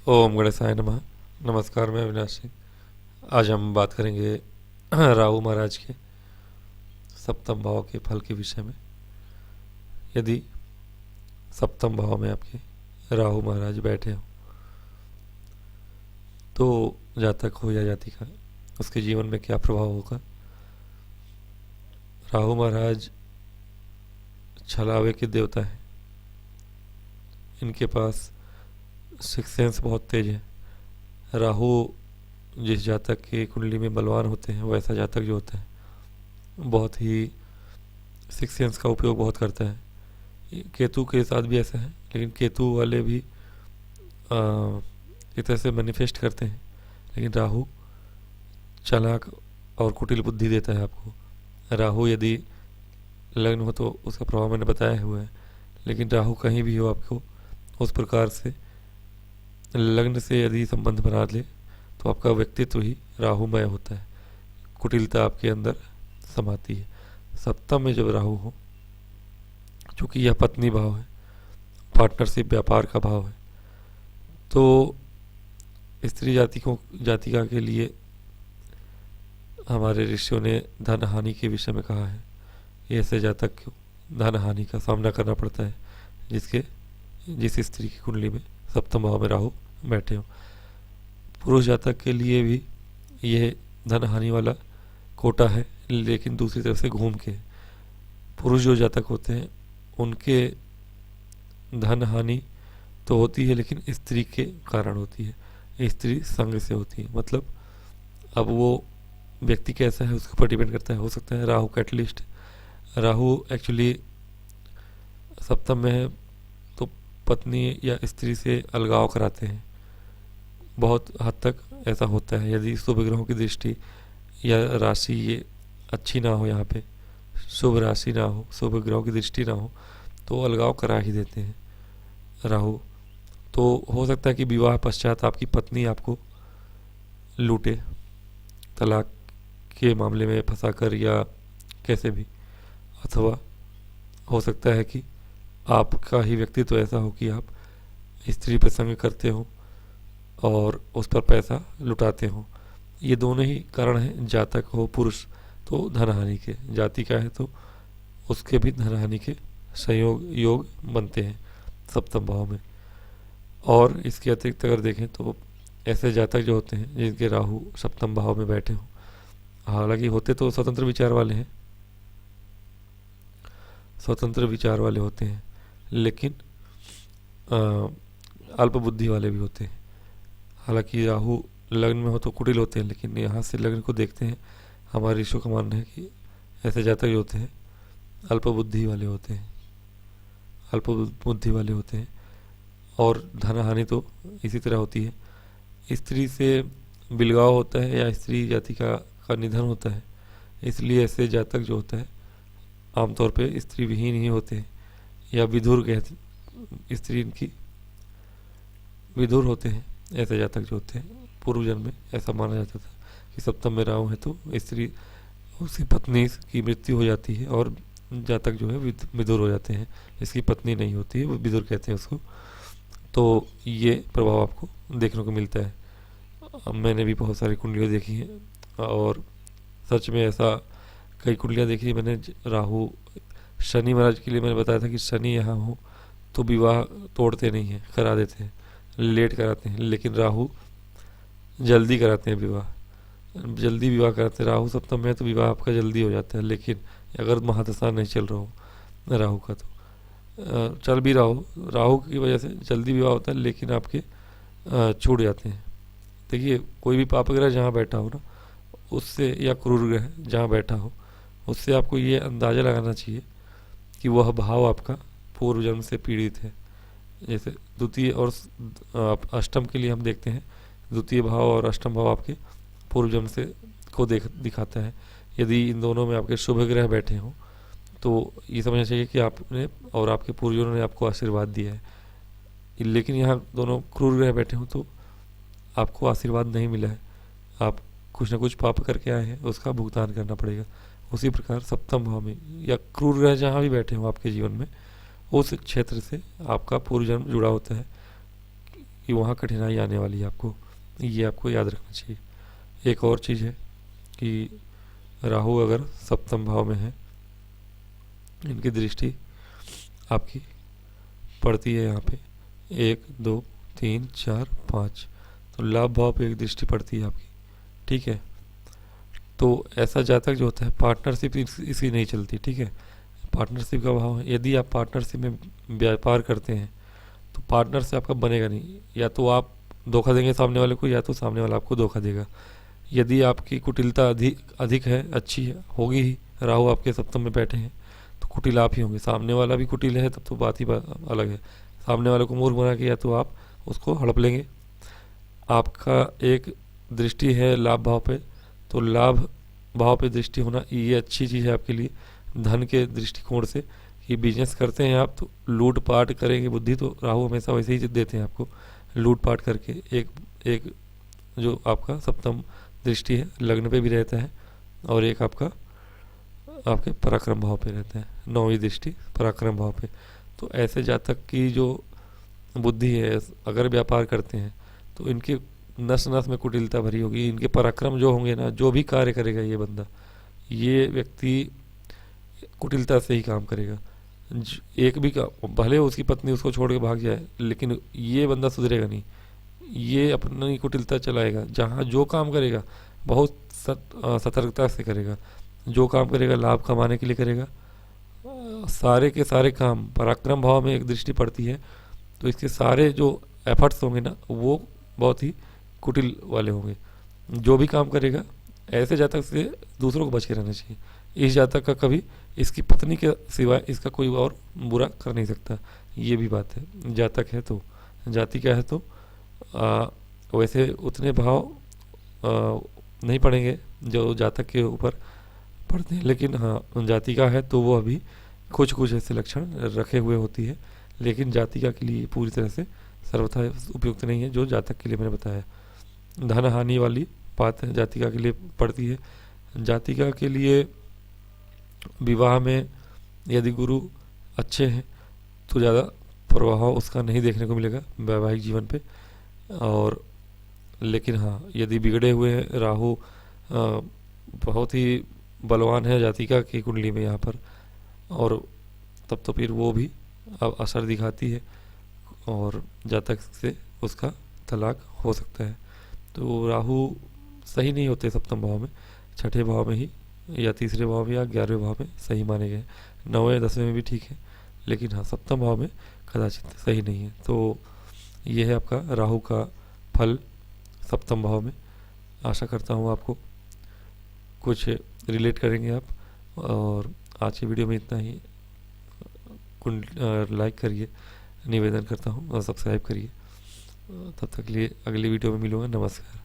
ओम गणेशाय नमः। नमस्कार, मैं अविनाश सिंह। आज हम बात करेंगे राहु महाराज के सप्तम भाव के फल के विषय में। यदि सप्तम भाव में आपके राहु महाराज बैठे हो तो जातक हो या जातिका उसके जीवन में क्या प्रभाव होगा। राहु महाराज छलावे के देवता हैं। इनके पास सिक्स सेंस बहुत तेज है। राहु जिस जातक की कुंडली में बलवान होते हैं वैसा जातक जो होता है बहुत ही सिक्स सेंस का उपयोग बहुत करता है। केतु के साथ भी ऐसा है, लेकिन केतु वाले भी एक तरह से मैनिफेस्ट करते हैं, लेकिन राहु चालाक और कुटिल बुद्धि देता है आपको। राहु यदि लग्न हो तो उसका प्रभाव मैंने बताया हुआ है, लेकिन राहु कहीं भी हो आपको उस प्रकार से लग्न से यदि संबंध बना ले तो आपका व्यक्तित्व ही राहुमय होता है। कुटिलता आपके अंदर समाती है। सप्तम में जब राहु हो, चूंकि यह पत्नी भाव है, पार्टनरशिप व्यापार का भाव है, तो स्त्री जातिका के लिए हमारे ऋषियों ने धन हानि के विषय में कहा है। ऐसे जातक को धन हानि का सामना करना पड़ता है जिस स्त्री की कुंडली में सप्तम भाव में राहु बैठे हो। पुरुष जातक के लिए भी यह धन हानि वाला कोटा है, लेकिन दूसरी तरफ से घूम के पुरुष जो जातक होते हैं उनके धन हानि तो होती है, लेकिन स्त्री के कारण होती है। स्त्री संग से होती है। मतलब अब वो व्यक्ति कैसा है उसके ऊपर डिपेंड करता है। हो सकता है राहु कैटलिस्ट, राहु एक्चुअली सप्तम में है तो पत्नी या स्त्री से अलगाव कराते हैं। बहुत हद तक ऐसा होता है। यदि शुभ ग्रहों की दृष्टि या राशि ये अच्छी ना हो, यहाँ पे शुभ राशि ना हो, शुभ ग्रहों की दृष्टि ना हो, तो अलगाव करा ही देते हैं राहु। तो हो सकता है कि विवाह पश्चात आपकी पत्नी आपको लूटे, तलाक के मामले में फंसाकर या कैसे भी। अथवा हो सकता है कि आपका ही व्यक्तित्व ऐसा हो कि आप स्त्री प्रसंग करते हो और उस पर पैसा लुटाते हो। ये दोनों ही कारण हैं। जातक हो पुरुष तो धन हानि के, जाति का है तो उसके भी धन हानि के संयोग योग बनते हैं सप्तम भाव में। और इसके अतिरिक्त अगर देखें तो ऐसे जातक जो होते हैं जिनके राहु सप्तम भाव में बैठे हो, हालांकि होते तो स्वतंत्र विचार वाले हैं, स्वतंत्र विचार वाले होते हैं, लेकिन अल्प बुद्धि वाले भी होते हैं। हालांकि राहु लग्न में हो तो कुटिल होते हैं, लेकिन यहाँ से लग्न को देखते हैं हमारे ऋषियों का मानना है कि ऐसे जातक जो होते हैं अल्प बुद्धि वाले होते हैं, अल्प बुद्धि वाले होते हैं। और धन हानि तो इसी तरह होती है। स्त्री से बिलगाव होता है या स्त्री जाति का निधन होता है, इसलिए ऐसे जातक जो होता है आमतौर पे स्त्री विहीन ही होते हैं या विधुर कहते, स्त्री इनकी विधुर होते हैं। ऐसे जातक जो होते हैं पूर्व जन्म में ऐसा माना जाता था कि सप्तम में राहु है तो स्त्री उसकी पत्नी की मृत्यु हो जाती है और जातक जो है विधुर हो जाते हैं। इसकी पत्नी नहीं होती है, वो विधुर कहते हैं उसको। तो ये प्रभाव आपको देखने को मिलता है। मैंने भी बहुत सारी कुंडलियाँ देखी हैं और सच में ऐसा कई कुंडलियाँ देखी है मैंने। राहु शनि महाराज के लिए मैंने बताया था कि शनि यहाँ हो तो विवाह तोड़ते नहीं हैं, करा देते हैं, लेट कराते हैं, लेकिन राहु जल्दी कराते हैं विवाह, जल्दी विवाह कराते हैं। राहु सप्तम में है तो विवाह आपका जल्दी हो जाता है, लेकिन अगर महादशा नहीं चल रहा हो राहु का तो चल भी राहु की वजह से जल्दी विवाह होता है, लेकिन आपके छूट जाते हैं। देखिए कोई भी पाप ग्रह जहाँ बैठा हो ना उससे, या क्रूर ग्रह जहाँ बैठा हो उससे आपको ये अंदाज़ा लगाना चाहिए कि वह भाव आपका पूर्व जन्म से पीड़ित है। जैसे द्वितीय और अष्टम के लिए हम देखते हैं, द्वितीय भाव और अष्टम भाव आपके पूर्व जन्म से को दिखाता है। यदि इन दोनों में आपके शुभ ग्रह बैठे हों तो ये समझना चाहिए कि आपने और आपके पूर्वजों ने आपको आशीर्वाद दिया है। लेकिन यहाँ दोनों क्रूर ग्रह बैठे हों तो आपको आशीर्वाद नहीं मिला है, आप कुछ ना कुछ पाप करके आए हैं, उसका भुगतान करना पड़ेगा। उसी प्रकार सप्तम भाव में या क्रूर ग्रह जहाँ भी बैठे हों आपके जीवन में, उस क्षेत्र से आपका पूर्व जन्म जुड़ा होता है। कि वहाँ कठिनाई आने वाली है आपको, ये आपको याद रखना चाहिए। एक और चीज़ है कि राहु अगर सप्तम भाव में है, इनकी दृष्टि आपकी पड़ती है यहाँ पे 1 2 3 4 5, तो लाभ भाव पे एक दृष्टि पड़ती है आपकी, ठीक है। तो ऐसा जातक जो होता है पार्टनरशिप इसकी नहीं चलती, ठीक है। पार्टनरशिप का भाव है, यदि आप पार्टनरशिप में व्यापार करते हैं तो पार्टनर से आपका बनेगा नहीं, या तो आप धोखा देंगे सामने वाले को या तो सामने वाला आपको धोखा देगा। यदि आपकी कुटिलता अधिक अधिक है, अच्छी है, होगी ही, राहु आपके सप्तम में बैठे हैं तो कुटिल आप ही होंगे। सामने वाला भी कुटिल है तब तो बात ही अलग है। सामने वाले को मूर्ख बना के या तो आप उसको हड़प लेंगे। आपका एक दृष्टि है लाभ भाव पे, तो लाभ भाव पे दृष्टि होना ये अच्छी चीज़ है आपके लिए धन के दृष्टिकोण से, कि बिजनेस करते हैं आप तो लूट पाट करेंगे। बुद्धि तो राहु हमेशा वैसे ही देते हैं आपको, लूट पाट करके। एक जो आपका सप्तम दृष्टि है लग्न पे भी रहता है, और एक आपका आपके पराक्रम भाव पे रहता है, 9वीं दृष्टि पराक्रम भाव पे। तो ऐसे जातक की जो बुद्धि है, अगर व्यापार करते हैं तो इनके नस नस में कुटिलता भरी होगी। इनके पराक्रम जो होंगे ना, जो भी कार्य करेगा ये बंदा, ये व्यक्ति कुटिलता से ही काम करेगा। एक भी भले उसकी पत्नी उसको छोड़ के भाग जाए, लेकिन ये बंदा सुधरेगा नहीं, ये अपनी कुटिलता चलाएगा। जहाँ जो काम करेगा बहुत सतर्कता से करेगा। जो काम करेगा लाभ कमाने के लिए करेगा। सारे के सारे काम पराक्रम भाव में एक दृष्टि पड़ती है, तो इसके सारे जो एफर्ट्स होंगे ना वो बहुत ही कुटिल वाले होंगे। जो भी काम करेगा, ऐसे जातक से दूसरों को बच के रहना चाहिए। इस जातक का कभी इसकी पत्नी के सिवाय इसका कोई और बुरा कर नहीं सकता, ये भी बात है। जातक है तो जाति का है तो वैसे उतने भाव नहीं पड़ेंगे जो जातक के ऊपर पड़ते हैं, लेकिन हाँ जाति का है तो वो अभी कुछ कुछ ऐसे लक्षण रखे हुए होती है, लेकिन जातिका के लिए पूरी तरह से सर्वथा उपयुक्त नहीं है जो जातक के लिए मैंने बताया। धन हानि वाली बात जातिका के लिए पड़ती है। जातिका के लिए विवाह में यदि गुरु अच्छे हैं तो ज़्यादा प्रभाव उसका नहीं देखने को मिलेगा वैवाहिक जीवन पे। और लेकिन हाँ यदि बिगड़े हुए हैं, राहु बहुत ही बलवान है जातिका की कुंडली में यहाँ पर, और तब तो फिर वो भी अब असर दिखाती है और जातक से उसका तलाक हो सकता है। तो राहु सही नहीं होते सप्तम भाव में, छठे भाव में ही या तीसरे भाव में या 11वें भाव में सही माने गए। 9वें 10वें में भी ठीक है, लेकिन हाँ सप्तम भाव में कदाचित सही नहीं है। तो ये है आपका राहु का फल सप्तम भाव में। आशा करता हूँ आपको कुछ रिलेट करेंगे आप, और आज की वीडियो में इतना ही। लाइक करिए, निवेदन करता हूँ, और सब्सक्राइब करिए। तब तक के लिए अगली वीडियो में मिलूँगा। नमस्कार।